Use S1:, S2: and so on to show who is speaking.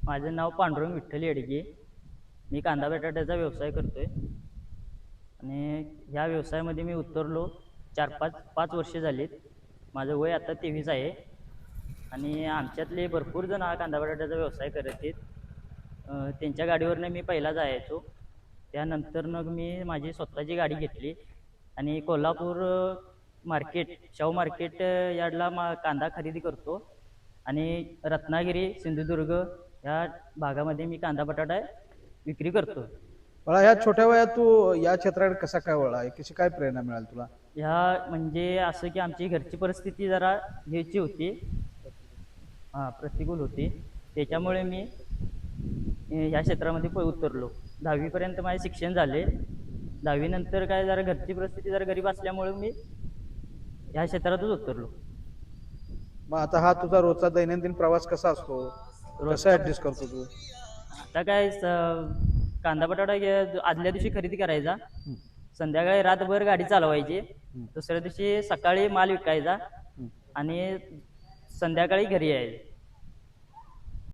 S1: माझं नाव पांडुरंग विठ्ठल येडगे. मी कांदा बटाट्याचा व्यवसाय करतोय आणि ह्या व्यवसायामध्ये मी उतरलो 4-5 वर्षे झालीत. माझं वय आता 23 आहे आणि आमच्यातले भरपूर जण हा कांदा बटाट्याचा व्यवसाय करत आहेत. त्यांच्या गाडीवरनं मी पहिला जायचो. त्यानंतर मग मी माझी स्वतःची गाडी घेतली आणि कोल्हापूर मार्केट, शाहू मार्केट यार्डला कांदा खरेदी करतो आणि रत्नागिरी, सिंधुदुर्ग या भागामध्ये मी कांदा बटाटा विक्री करतो.
S2: मला ह्या छोट्या वयात तू या क्षेत्राकडे कसा काय वळला, कशी काय प्रेरणा मिळाली तुला?
S1: ह्या म्हणजे असं की आमची घरची परिस्थिती जरा ह्याची होती, प्रतिकूल होती. त्याच्यामुळे मी ह्या क्षेत्रामध्ये उतरलो. 10वी पर्यंत माझे शिक्षण झाले. 10वी नंतर काय जरा घरची परिस्थिती जरा गरीब असल्यामुळे मी ह्या क्षेत्रातच उतरलो.
S2: मग आता हा तुझा रोजचा दैनंदिन प्रवास कसा असतो, कसा ऍडजस्ट करतो तू?
S1: आता काय कांदा बटाटा आदल्या दिवशी खरेदी करायचा, संध्याकाळी रातभर गाडी चालवायची, दुसऱ्या दिवशी सकाळी माल विकायचा आणि संध्याकाळी घरी यायचं.